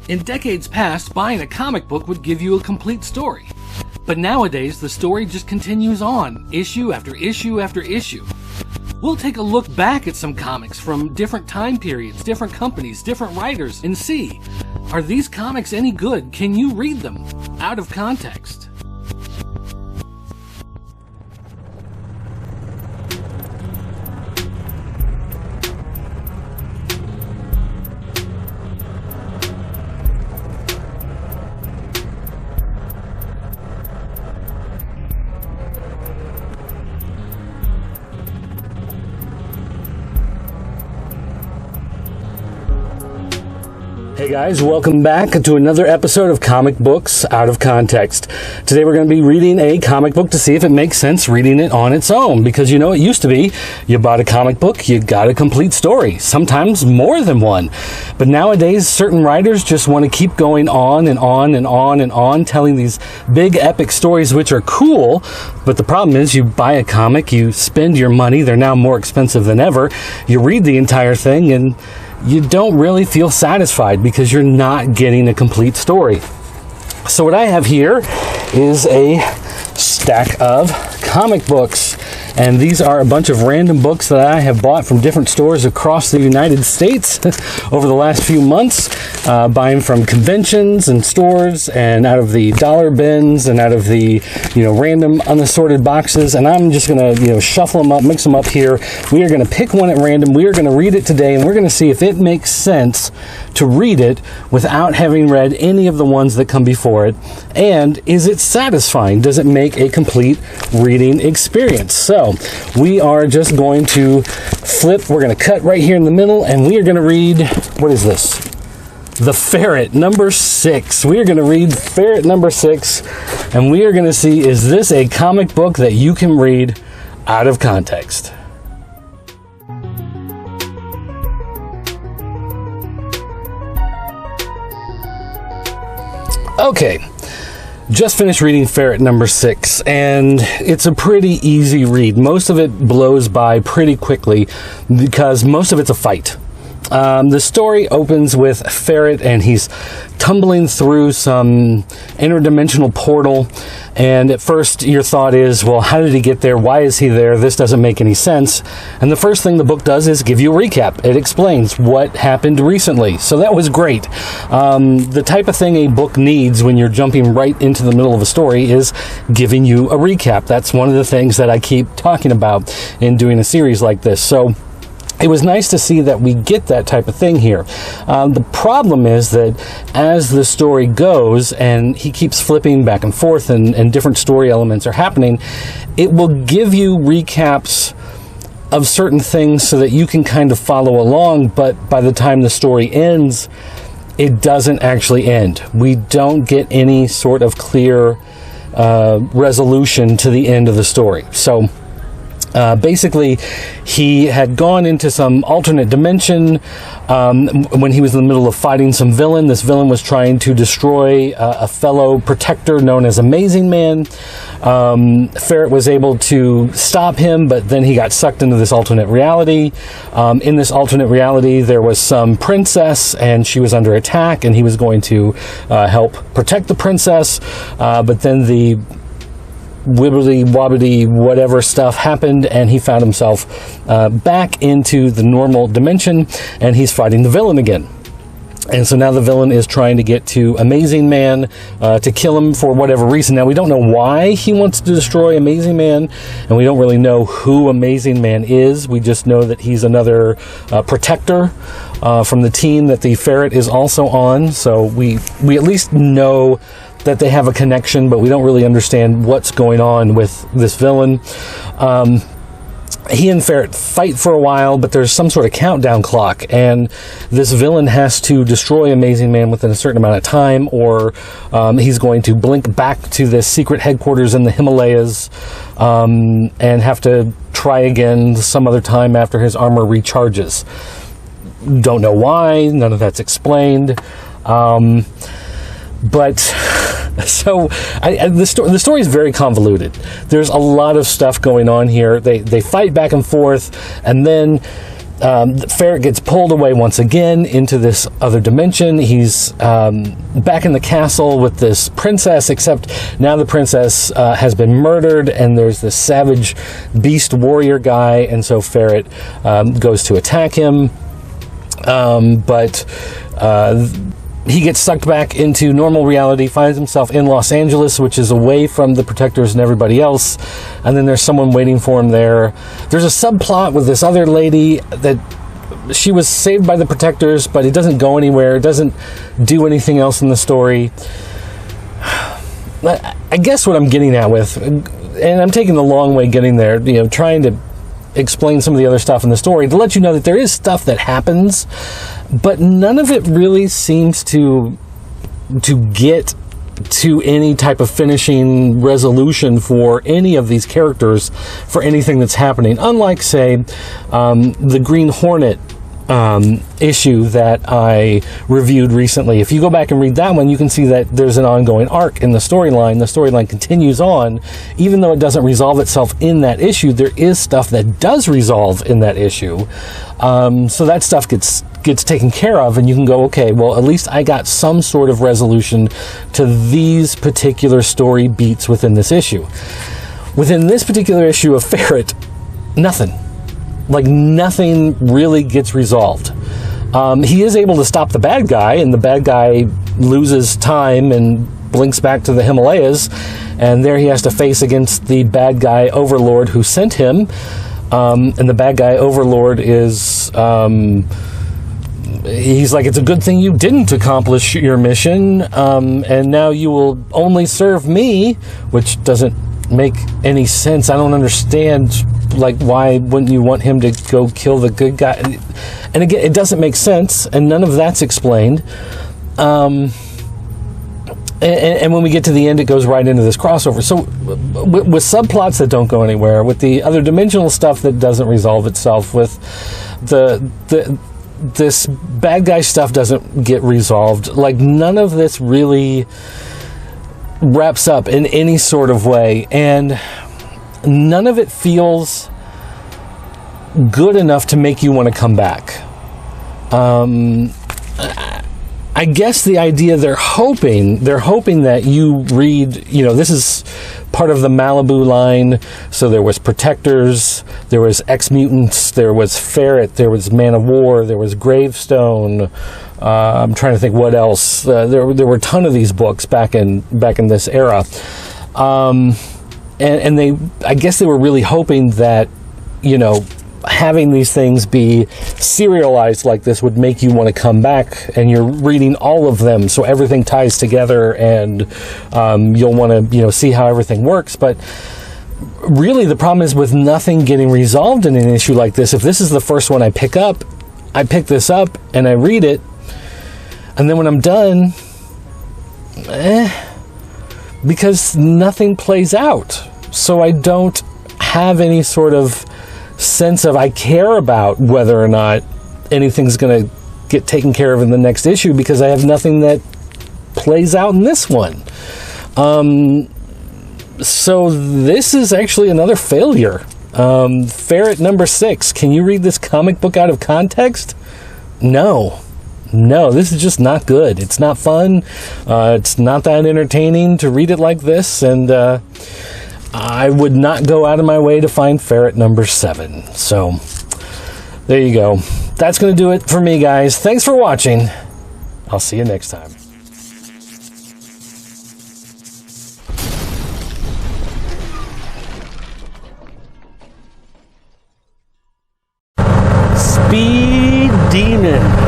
In decades past, buying a comic book would give you a complete story. But nowadays, the story just continues on, issue after issue after issue. We'll take a look back at some comics from different time periods, different companies, different writers, and see, are these comics any good? Can you read them out of context? Hey guys, welcome back to another episode of Comic Books Out of Context. Today we're going to be reading a comic book to see if it makes sense reading it on its own. Because you know, it used to be, you bought a comic book, you got a complete story. Sometimes more than one. But nowadays, certain writers just want to keep going on and on and on and on, telling these big epic stories which are cool. But the problem is, you buy a comic, you spend your money, they're now more expensive than ever. You read the entire thing and you don't really feel satisfied because you're not getting a complete story. So what I have here is a stack of comic books. And these are a bunch of random books that I have bought from different stores across the United States over the last few months, buying from conventions and stores and out of the dollar bins and out of the, random unassorted boxes. And I'm just going to, shuffle them up, mix them up here. We are going to pick one at random. We are going to read it today, and we're going to see if it makes sense to read it without having read any of the ones that come before it. And is it satisfying? Does it make a complete reading experience? So we are just going to flip. We're going to cut right here in the middle, and we are going to read, what is this? The Ferret, number 6. We are going to read Ferret number 6, and we are going to see, is this a comic book that you can read out of context? Okay. Just finished reading Ferret number 6, and it's a pretty easy read. Most of it blows by pretty quickly because most of it's a fight. The story opens with Ferret, and he's tumbling through some interdimensional portal, and at first your thought is, well, how did he get there? Why is he there? This doesn't make any sense. And the first thing the book does is give you a recap. It explains what happened recently. So that was great. The type of thing a book needs when you're jumping right into the middle of a story is giving you a recap. That's one of the things that I keep talking about in doing a series like this. So it was nice to see that we get that type of thing here. The problem is that as the story goes and he keeps flipping back and forth and different story elements are happening, it will give you recaps of certain things so that you can kind of follow along, but by the time the story ends, it doesn't actually end. We don't get any sort of clear resolution to the end of the story. So basically, he had gone into some alternate dimension when he was in the middle of fighting some villain. This villain was trying to destroy a fellow protector known as Amazing Man. Ferret was able to stop him, but then he got sucked into this alternate reality. In this alternate reality, there was some princess, and she was under attack, and he was going to help protect the princess. But then the wibbly wobbly whatever stuff happened, and he found himself back into the normal dimension, and he's fighting the villain again. And so now the villain is trying to get to Amazing Man to kill him for whatever reason. Now, we don't know why he wants to destroy Amazing Man, and we don't really know who Amazing Man is. We just know that he's another protector from the team that the Ferret is also on. So we at least know that they have a connection, but we don't really understand what's going on with this villain. He and Ferret fight for a while, but there's some sort of countdown clock, and this villain has to destroy Amazing Man within a certain amount of time, or he's going to blink back to this secret headquarters in the Himalayas and have to try again some other time after his armor recharges. Don't know why, none of that's explained. But so the story is very convoluted. There's a lot of stuff going on here. They fight back and forth, and then Ferret gets pulled away once again into this other dimension. He's back in the castle with this princess, except now the princess has been murdered, and there's this savage beast warrior guy, and so Ferret goes to attack him. But he gets sucked back into normal reality, finds himself in Los Angeles, which is away from the Protectors and everybody else. And then there's someone waiting for him there. There's a subplot with this other lady that she was saved by the Protectors, but it doesn't go anywhere. It doesn't do anything else in the story. I guess what I'm getting at with, and I'm taking the long way getting there, trying to explain some of the other stuff in the story to let you know that there is stuff that happens, but none of it really seems to get to any type of finishing resolution for any of these characters for anything that's happening. Unlike, say, the Green Hornet issue that I reviewed recently. If you go back and read that one, you can see that there's an ongoing arc in the storyline. The storyline continues on. Even though it doesn't resolve itself in that issue, there is stuff that does resolve in that issue. So that stuff gets taken care of, and you can go, okay, well, at least I got some sort of resolution to these particular story beats within this issue. Within this particular issue of Ferret, nothing. Like, nothing really gets resolved. He is able to stop the bad guy, and the bad guy loses time and blinks back to the Himalayas, and there he has to face against the bad guy overlord who sent him. And the bad guy overlord is... he's like, it's a good thing you didn't accomplish your mission, and now you will only serve me, which doesn't make any sense. I don't understand, like, why wouldn't you want him to go kill the good guy? And again, it doesn't make sense, and none of that's explained. And when we get to the end, it goes right into this crossover. So with subplots that don't go anywhere, with the other dimensional stuff that doesn't resolve itself, with this bad guy stuff doesn't get resolved, like, none of this really wraps up in any sort of way, and none of it feels good enough to make you want to come back. I guess the idea they're hoping that you read, this is part of the Malibu line. So there was Protectors, there was Ex-Mutants, there was Ferret, there was Man of War, there was Gravestone. I'm trying to think what else. There were a ton of these books back in this era. And I guess they were really hoping that, having these things be serialized like this would make you want to come back, and you're reading all of them, so everything ties together, and you'll want to see how everything works. But really, the problem is with nothing getting resolved in an issue like this. If this is the first one I pick this up and I read it, and then when I'm done, because nothing plays out, so I don't have any sort of sense of I care about whether or not anything's going to get taken care of in the next issue, because I have nothing that plays out in this one. So this is actually another failure. Ferret number 6. Can you read this comic book out of context? No, this is just not good. It's not fun. It's not that entertaining to read it like this, and I would not go out of my way to find Ferret number 7. So, there you go. That's going to do it for me, guys. Thanks for watching. I'll see you next time. Speed Demon.